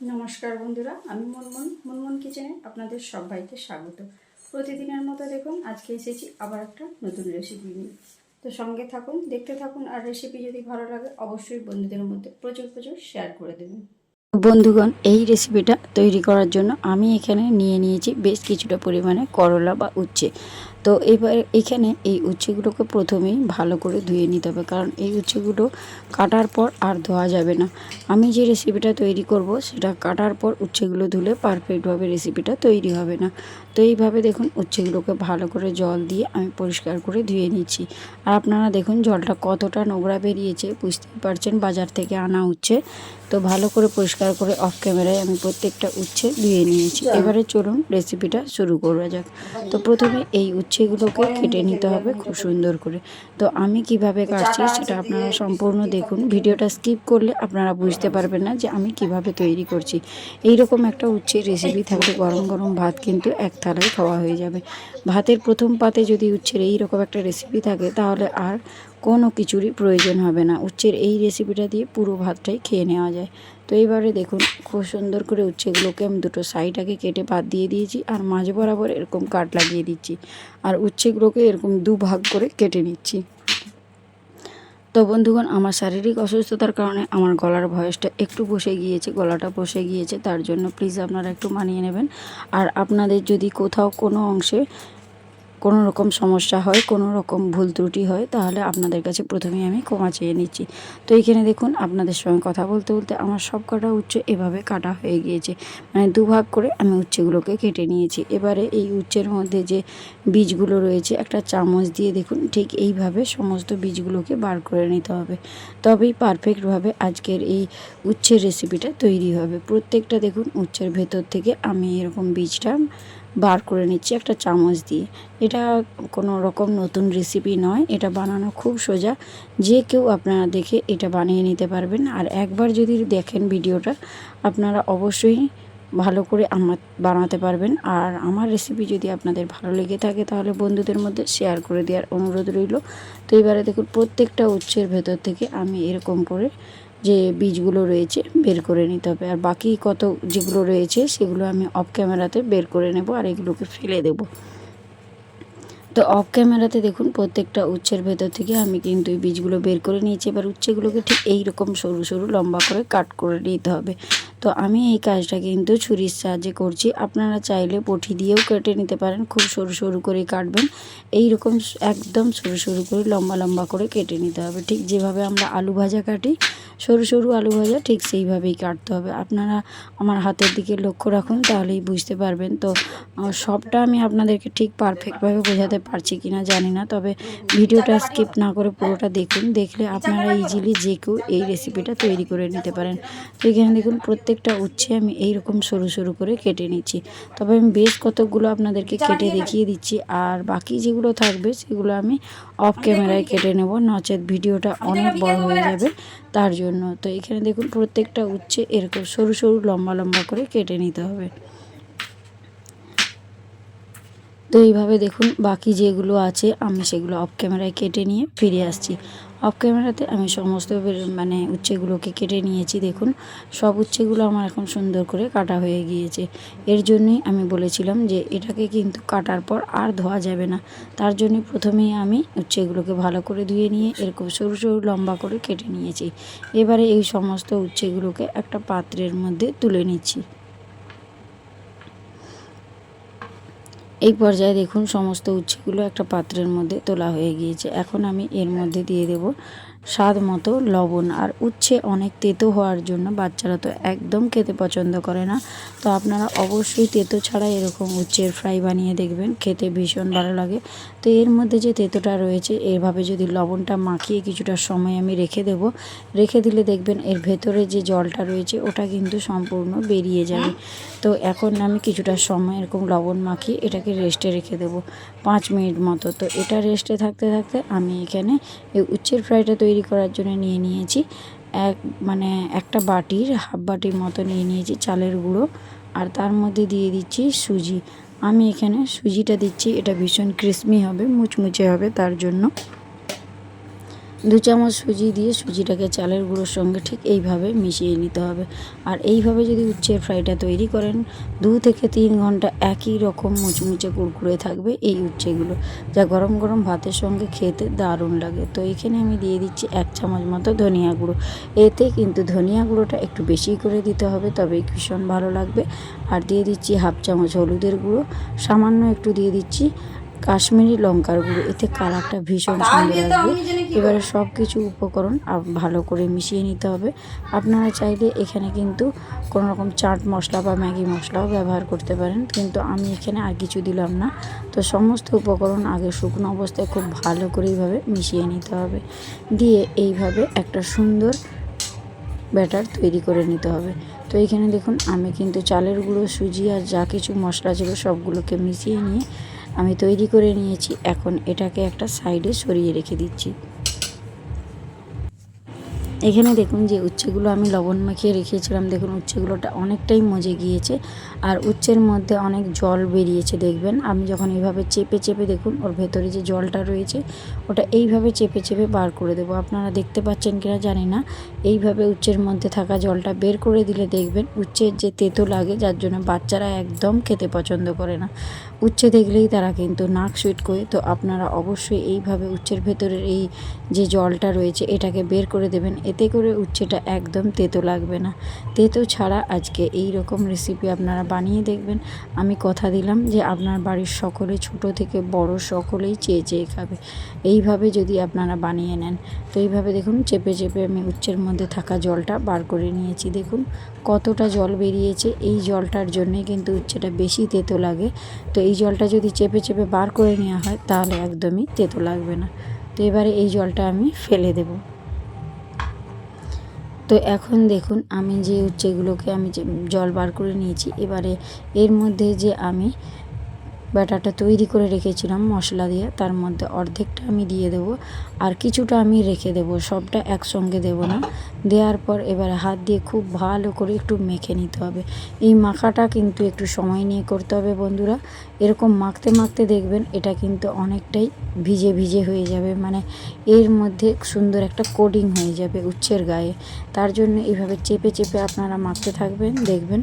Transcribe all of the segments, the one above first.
নমস্কার বন্ধুরা, আমি মুনমুন কিচেনে আপনাদের সবাইকে স্বাগত। প্রতিদিনের মতো দেখুন আজকে এসেছি আবার একটা নতুন রেসিপি নিয়ে। তো সঙ্গে থাকুন, দেখতে থাকুন, আর রেসিপি যদি ভালো লাগে অবশ্যই বন্ধুদের মধ্যে প্রচুর শেয়ার করে দেবেন। বন্ধুগণ, এই রেসিপিটা তৈরি করার জন্য আমি এখানে নিয়ে নিয়েছি বেশ কিছুটা পরিমাণে করলা বা উচ্ছে। তো এবার এখানে এই উচ্ছেগুলোকে প্রথমেই ভালো করে ধুয়ে নিতে হবে, কারণ এই উচ্ছেগুলো কাটার পর আর ধোয়া যাবে না। আমি যে রেসিপিটা তৈরি করব সেটা কাটার পর উচ্ছেগুলো ধুলে পারফেক্টভাবে রেসিপিটা তৈরি হবে না। তো এইভাবে দেখুন উচ্ছেগুলোকে ভালো করে জল দিয়ে আমি পরিষ্কার করে ধুয়ে নিচ্ছি। আর আপনারা দেখুন জলটা কতটা নোংরা বেরিয়েছে, বুঝতেই পারছেন বাজার থেকে আনা উচ্ছে। তো ভালো করে পরিষ্কার করে অফ ক্যামেরায় আমি প্রত্যেকটা উচ্ছে ধুয়ে নিয়েছি। এবারে চলুন রেসিপিটা শুরু করা যাক। তো প্রথমে এই উচ্ছেগুলোকে কেটে নিতে হবে খুব সুন্দর করে। তো আমি কিভাবে কাটছি সেটা আপনারা সম্পূর্ণ দেখুন। ভিডিওটা স্কিপ করলে আপনারা বুঝতে পারবেন না যে আমি কিভাবে তৈরি করছি। এইরকম একটা উচ্ছের রেসিপি থাকলে গরম গরম ভাত কিন্তু এক থালায় খাওয়া হয়ে যাবে। ভাতের প্রথম পাতে যদি উচ্ছের এইরকম একটা রেসিপি থাকে তাহলে আর কোনো কিছুরই প্রয়োজন হবে না। উচ্ছের এই রেসিপিটা দিয়ে পুরো ভাতটাই খেয়ে নেওয়া যায়। তো এইবারে দেখুন খুব সুন্দর করে উচ্ছেগুলোকে আমি দুটো সাইড আগে কেটে বাদ দিয়ে দিয়েছি, আর মাঝ বরাবর এরকম কাট লাগিয়ে দিচ্ছি, আর উচ্ছেগুলোকে এরকম দুভাগ করে কেটে নিচ্ছি। তো বন্ধুগণ, আমার শারীরিক অসুস্থতার কারণে আমার গলার ভয়েসটা একটু বসে গিয়েছে, গলাটা বসে গিয়েছে, তার জন্য প্লিজ আপনারা একটু মানিয়ে নেবেন। আর আপনাদের যদি কোথাও কোনো অংশে কোনো রকম সমস্যা হয়, কোনো রকম ভুল ত্রুটি হয়, তাহলে আপনাদের কাছে প্রথমেই আমি ক্ষমা চেয়ে নিচ্ছি। তো এইখানে দেখুন আপনাদের সঙ্গে কথা বলতে বলতে আমার সব কটা উচ্ছে এভাবে কাটা হয়ে গিয়েছে, মানে দুভাগ করে আমি উচ্ছেগুলোকে কেটে নিয়েছি। এবারে এই উচ্ছের মধ্যে যে বীজগুলো রয়েছে একটা চামচ দিয়ে দেখুন ঠিক এইভাবে সমস্ত বীজগুলোকে বার করে নিতে হবে, তবেই পারফেক্টভাবে আজকের এই উচ্ছের রেসিপিটা তৈরি হবে। প্রত্যেকটা দেখুন উচ্ছের ভেতর থেকে আমি এরকম বীজটা বার করে নিচ্ছি একটা চামচ দিয়ে। এটা কোনো রকম নতুন রেসিপি নয়, এটা বানানো খুব সোজা, যে কেউ আপনারা দেখে এটা বানিয়ে নিতে পারবেন। আর একবার যদি দেখেন ভিডিওটা আপনারা অবশ্যই ভালো করে আমার বানাতে পারবেন। আর আমার রেসিপি যদি আপনাদের ভালো লেগে থাকে তাহলে বন্ধুদের মধ্যে শেয়ার করে দেওয়ার অনুরোধ রইল। তো এবারে দেখুন প্রত্যেকটা উচ্ছের ভেতর থেকে আমি এরকম করে যে বীজগুলো রয়েছে বের করে নিতে হবে, আর বাকি কত যেগুলো রয়েছে সেগুলো আমি অফ ক্যামেরাতে বের করে নেব আর এগুলোকে ফেলে দেবো। তো অফ ক্যামেরাতে দেখুন প্রত্যেকটা উচ্ছের ভেতর থেকে আমি কিন্তু এই বীজগুলো বের করে নিয়েছি। এবার উচ্ছেগুলোকে ঠিক এই রকম সরু সরু লম্বা করে কাট করে নিতে হবে। তো আমি এই কাজটা কিন্তু ছুরির সাহায্যে করছি, আপনারা চাইলে বটি দিয়েও কেটে নিতে পারেন। খুব সরু সরু করে কাটবেন, এই রকম একদম সরু সরু করে লম্বা লম্বা করে কেটে নিতে হবে। ঠিক যেভাবে আমরা আলু ভাজা কাটি সরু সরু আলু ভাজা, ঠিক সেইভাবেই কাটতে হবে। আপনারা আমার হাতের দিকে লক্ষ্য রাখুন, তাহলেই বুঝতে পারবেন। তো সবটা আমি আপনাদেরকে ঠিক পারফেক্টভাবে বোঝাতে পারছি কি না জানি না, তবে ভিডিওটা স্কিপ না করে পুরোটা দেখুন, দেখলে আপনারা ইজিলি যে কেউ এই রেসিপিটা তৈরি করে নিতে পারেন। তো এখানে দেখুন প্রত্যেকটা উচ্ছে আমি এইরকম সরু সরু করে কেটে নিচ্ছি, তবে আমি বেশ কতকগুলো আপনাদেরকে কেটে দেখিয়ে দিচ্ছি, আর বাকি যেগুলো থাকবে সেগুলো আমি অফ ক্যামেরায় কেটে নেব, নচেত ভিডিওটা অনেক বড় হয়ে যাবে তার জন্য। তো এখানে দেখুন প্রত্যেকটা উচ্ছে এরকম সরু সরু লম্বা লম্বা করে কেটে নিতে হবে। তো এইভাবে দেখুন বাকি যেগুলো আছে আমি সেগুলো অফ ক্যামেরায় কেটে নিয়ে ফিরে আসছি। অফ ক্যামেরাতে আমি সমস্ত মানে উচ্ছেগুলোকে কেটে নিয়েছি। দেখুন সব উচ্ছেগুলো আমার এখন সুন্দর করে কাটা হয়ে গিয়েছে। এর জন্যই আমি বলেছিলাম যে এটাকে কিন্তু কাটার পর আর ধোয়া যাবে না, তার জন্য প্রথমেই আমি উচ্ছেগুলোকে ভালো করে ধুয়ে নিয়ে এরকম সরু সরু লম্বা করে কেটে নিয়েছি। এবারে এই সমস্ত উচ্ছেগুলোকে একটা পাত্রের মধ্যে তুলে নিচ্ছি। এই পর্যায়ে দেখুন সমস্ত উচ্ছেগুলো একটা পাত্রের মধ্যে তোলা হয়ে গিয়েছে। এখন আমি এর মধ্যে দিয়ে দেব স্বাদ মতো লবণ। আর উচ্ছে অনেক তেতো হওয়ার জন্য বাচ্চারা তো একদম খেতে পছন্দ করে না, তো আপনারা অবশ্যই তেতো ছাড়া এরকম উচ্ছের ফ্রাই বানিয়ে দেখবেন, খেতে ভীষণ ভালো লাগে। তো এর মধ্যে যে তেতোটা রয়েছে এভাবে যদি লবণটা মাখিয়ে কিছুটা সময় আমি রেখে দেব, রেখে দিলে দেখবেন এর ভেতরে যে জলটা রয়েছে ওটা কিন্তু সম্পূর্ণ বেরিয়ে যাবে। তো এখন আমি কিছুটা সময় এরকম লবণ মাখিয়ে এটাকে রেস্টে রেখে দেবো 5 মিনিট মতো। তো এটা রেস্টে থাকতে থাকতে আমি এখানে এই উচ্ছের ফ্রাইটা তৈরি করার জন্য নিয়ে নিয়েছি একটা বাটির হাফ বাটির মতো নিয়ে নিয়েছি চালের গুঁড়ো, আর তার মধ্যে দিয়ে দিচ্ছি সুজি। আমি এখানে সুজিটা দিচ্ছি, এটা ভীষণ ক্রিসমি হবে, মুচমুচে হবে তার জন্য। 2 চামচ সুজি দিয়ে সুজিটাকে চালের গুঁড়োর সঙ্গে ঠিক এইভাবে মিশিয়ে নিতে হবে। আর এইভাবে যদি উচ্ছের ফ্রাইটা তৈরি করেন 2 থেকে 3 ঘন্টা একই রকম মুচমুচে কুরকুরে থাকবে এই উচ্ছেগুলো, যা গরম গরম ভাতের সঙ্গে খেতে দারুণ লাগে। তো এখানে আমি দিয়ে দিচ্ছি 1 চামচ মতো ধনিয়া গুঁড়ো। এতে কিন্তু ধনিয়া গুঁড়োটা একটু বেশি করে দিতে হবে, তবেই ভীষণ ভালো লাগবে। আর দিয়ে দিচ্ছি 1/2 চামচ হলুদের গুঁড়ো, সামান্য একটু দিয়ে দিচ্ছি কাশ্মীরি লঙ্কার গুঁড়ো, এতে কালারটা ভীষণ সুন্দর আসবে। এবারে সব কিছু উপকরণ ভালো করে মিশিয়ে নিতে হবে। আপনারা চাইলে এখানে কিন্তু কোনো রকম চাট মশলা বা ম্যাগি মশলাও ব্যবহার করতে পারেন, কিন্তু আমি এখানে আর কিছু দিলাম না। তো সমস্ত উপকরণ আগে শুকনো অবস্থায় খুব ভালো করে এইভাবে মিশিয়ে নিতে হবে, দিয়ে এইভাবে একটা সুন্দর ব্যাটার তৈরি করে নিতে হবে। তো এখানে দেখুন আমি কিন্তু চালের গুঁড়ো, সুজি আর যা কিছু মশলা ছিল সবগুলোকে মিশিয়ে নিয়ে আমি তৈরি করে নিয়েছি। এখন এটাকে একটা সাইডে সরিয়ে রেখে দিচ্ছি। এখানে দেখুন যে উচ্ছেগুলো আমি লবণ মাখিয়ে রেখেছিলাম, দেখুন উচ্ছেগুলোটা অনেকটাই মজে গিয়েছে আর উচ্ছের মধ্যে অনেক জল বেরিয়েছে। দেখবেন আমি যখন এইভাবে চেপে চেপে, দেখুন ওর ভেতরে যে জলটা রয়েছে ওটা এইভাবে চেপে চেপে বার করে দেবো। আপনারা দেখতে পাচ্ছেন কিনা জানি না, এইভাবে উচ্ছের মধ্যে থাকা জলটা বের করে দিলে দেখবেন উচ্ছের যে তেতো লাগে, যার জন্য বাচ্চারা একদম খেতে পছন্দ করে না, উচ্ছে দেখলেই তারা কিন্তু নাক সুইট করে। তো আপনারা অবশ্যই এইভাবে উচ্ছের ভেতরের এই যে জলটা রয়েছে এটাকে বের করে দেবেন, এতে করে উচ্ছেটা একদম তেতো লাগবে না। তেতো ছাড়া আজকে এই রকম রেসিপি আপনারা বানিয়ে দেখবেন, আমি কথা দিলাম যে আপনার বাড়ির সকলে, ছোট থেকে বড় সকলেই চেয়ে চেয়ে খাবে। এইভাবে যদি আপনারা বানিয়ে নেন, তো এইভাবে দেখুন চেপে চেপে আমি উচ্ছের মধ্যে থাকা জলটা বার করে নিয়েছি। দেখুন কতটা জল বেরিয়েছে, এই জলটার জন্যে কিন্তু উচ্ছেটা বেশি তেতো লাগে। তো এই জলটা যদি চেপে চেপে বার করে নেওয়া হয় তাহলে একদমই তেতো লাগবে না। তো এবারে এই জলটা আমি ফেলে দেব। তো এখন দেখুন আমি যে উচ্ছেগুলোকে আমি যে জল বার করে নিয়েছি, এবারে এর মধ্যে যে আমি ব্যাটারটা তৈরি করে রেখেছিলাম মশলা দিয়ে, তার মধ্যে অর্ধেকটা আমি দিয়ে দেব আর কিছুটা আমি রেখে দেব, সবটা একসঙ্গে দেব না। দেওয়ার পর এবারে হাত দিয়ে খুব ভালো করে একটু মেখে নিতে হবে। এই মাখাটা কিন্তু একটু সময় নিয়ে করতে হবে বন্ধুরা। এরকম মাখতে মাখতে দেখবেন এটা কিন্তু অনেকটাই ভিজে ভিজে হয়ে যাবে, মানে এর মধ্যে সুন্দর একটা কোটিং হয়ে যাবে উচ্ছের গায়ে। তার জন্য এইভাবে চেপে চেপে আপনারা মাখতে থাকবেন, দেখবেন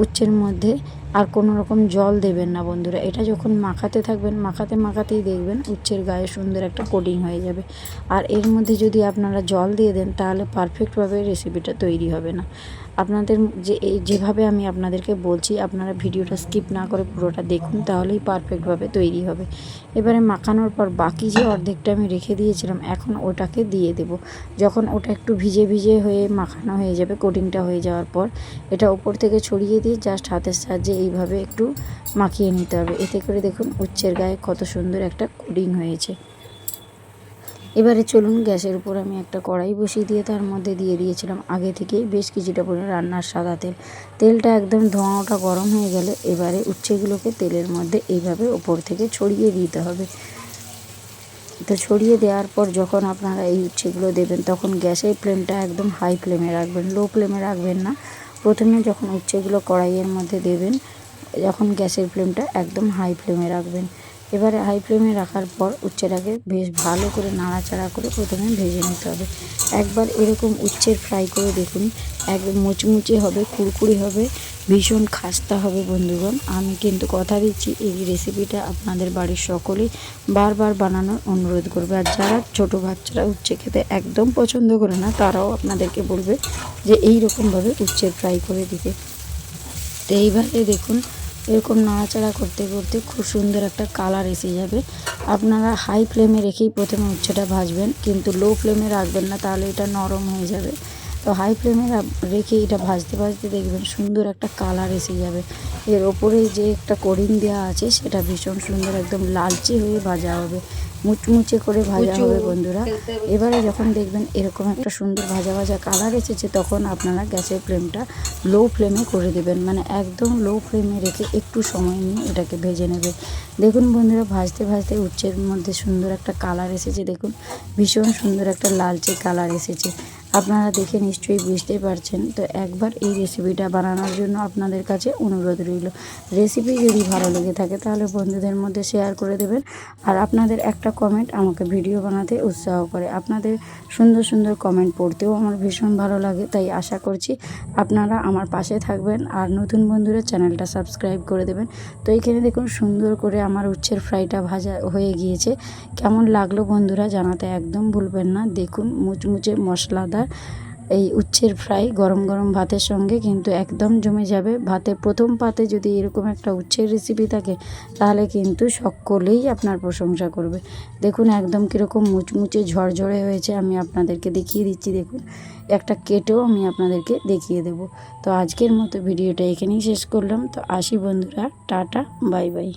উচ্ছের মধ্যে আর কোনো রকম জল দেবেন না বন্ধুরা। এটা যখন মাখাতে থাকবেন, মাখাতে মাখাতেই দেখবেন উচ্ছের গায়ে সুন্দর একটা কোটিং হয়ে যাবে। আর এর মধ্যে যদি আপনারা জল দিয়ে দেন তাহলে পারফেক্টভাবে রেসিপিটা তৈরি হবে না। আপনাদের যেভাবে আমি আপনাদেরকে বলছি, আপনারা ভিডিওটা স্কিপ না করে পুরোটা দেখুন, তাহলেই পারফেক্টভাবে তৈরি হবে। এবারে মাখানোর পর বাকি যে অর্ধেকটা আমি রেখে দিয়েছিলাম, এখন ওটাকে দিয়ে দেব। যখন ওটা একটু ভিজে ভিজে হয়ে মাখানো হয়ে যাবে, কোটিংটা হয়ে যাওয়ার পর এটা উপর থেকে ছড়িয়ে দিয়ে জাস্ট হাতের সাহায্যে এইভাবে একটু মাখিয়ে নিতে হবে। এতে করে দেখুন উচ্ছের গায়ে কত সুন্দর একটা কোটিং হয়েছে। এবারে চলুন গ্যাসের উপর আমি একটা কড়াই বসিয়ে দিয়ে তার মধ্যে দিয়ে দিয়েছিলাম আগে থেকেই বেশ কিছুটা পরিমাণে রান্নার সাদা তেল। তেলটা একদম ধোঁয়াটা গরম হয়ে গেলে এবারে উচ্ছেগুলোকে তেলের মধ্যে এইভাবে ওপর থেকে ছড়িয়ে দিতে হবে। তো ছড়িয়ে দেওয়ার পর যখন আপনারা এই উচ্ছেগুলো দেবেন তখন গ্যাসের ফ্লেমটা একদম হাই ফ্লেমে রাখবেন, লো ফ্লেমে রাখবেন না। প্রথমে যখন উচ্ছেগুলো কড়াইয়ের মধ্যে দেবেন, যখন গ্যাসের ফ্লেমটা একদম হাই ফ্লেমে রাখবেন। এবারে হাই ফ্লেমে রাখার পর উচ্ছেটাকে বেশ ভালো করে নাড়াচাড়া করে প্রথমে ভেজে নিতে হবে। একবার এরকম উচ্ছের ফ্রাই করে দেখুন, একদম মুচমুচে হবে, কুড়কুড়ি হবে, ভীষণ খাস্তা হবে বন্ধুগণ। আমি কিন্তু কথা দিচ্ছি এই রেসিপিটা আপনাদের বাড়ির সকলেই বারবার বানানোর অনুরোধ করবে। আর যারা ছোটো বাচ্চারা উচ্ছে খেতে একদম পছন্দ করে না, তারাও আপনাদেরকে বলবে যে এই রকমভাবে উচ্ছের ফ্রাই করে দিতে। তো এইভাবে দেখুন এরকম নাড়াচাড়া করতে করতে খুব সুন্দর একটা কালার এসে যাবে। আপনারা হাই ফ্লেমে রেখেই প্রথমে উচ্ছেটা ভাজবেন, কিন্তু লো ফ্লেমে রাখবেন না, তাহলে এটা নরম হয়ে যাবে। তো হাই ফ্লেমে রেখে এটা ভাজতে ভাজতে দেখবেন সুন্দর একটা কালার এসে যাবে। এর ওপরে যে একটা কোটিং দেওয়া আছে সেটা ভীষণ সুন্দর একদম লালচে হয়ে ভাজা হবে, মুচমুচে করে ভাজা হবে বন্ধুরা। এবারে যখন দেখবেন এরকম একটা সুন্দর ভাজা ভাজা কালার এসেছে, তখন আপনারা গ্যাসের ফ্লেমটা লো ফ্লেমে করে দেবেন, মানে একদম লো ফ্লেমে রেখে একটু সময় নিয়ে এটাকে ভেজে নেবে। দেখুন বন্ধুরা ভাজতে ভাজতে উচ্ছের মধ্যে সুন্দর একটা কালার এসেছে, দেখুন ভীষণ সুন্দর একটা লালচে কালার এসেছে। আপনারা দেখে নিশ্চয়ই বুঝতেই পারছেন। তো একবার এই রেসিপিটা বানানোর জন্য আপনাদের কাছে অনুরোধ রইল। রেসিপি যদি ভালো লেগে থাকে তাহলে বন্ধুদের মধ্যে শেয়ার করে দেবেন। আর আপনাদের একটা কমেন্ট আমাকে ভিডিও বানাতে উৎসাহ করে। আপনাদের সুন্দর সুন্দর কমেন্ট পড়তেও আমার ভীষণ ভালো লাগে। তাই আশা করছি আপনারা আমার পাশে থাকবেন আর নতুন বন্ধুরা চ্যানেলটা সাবস্ক্রাইব করে দেবেন। তো এইখানে দেখুন সুন্দর করে আমার উচ্ছের ফ্রাইটা ভাজা হয়ে গিয়েছে। কেমন লাগলো বন্ধুরা জানাতে একদম ভুলবেন না। দেখুন মুচমুচে মশলাদার এই উচ্ছের ফ্রাই গরম গরম ভাতের সঙ্গে কিন্তু একদম জমে যাবে। ভাতের প্রথম পাতে যদি এরকম একটা উচ্ছের রেসিপি থাকে তাহলে কিন্তু সকলেই আপনার প্রশংসা করবে। দেখুন একদম কীরকম মুচমুচে ঝরঝরে হয়েছে। আমি আপনাদেরকে দেখিয়ে দিচ্ছি, দেখুন একটা কেটেও আমি আপনাদেরকে দেখিয়ে দেব। তো আজকের মতো ভিডিওটা এখানেই শেষ করলাম। তো আসি বন্ধুরা, টাটা, বাই বাই।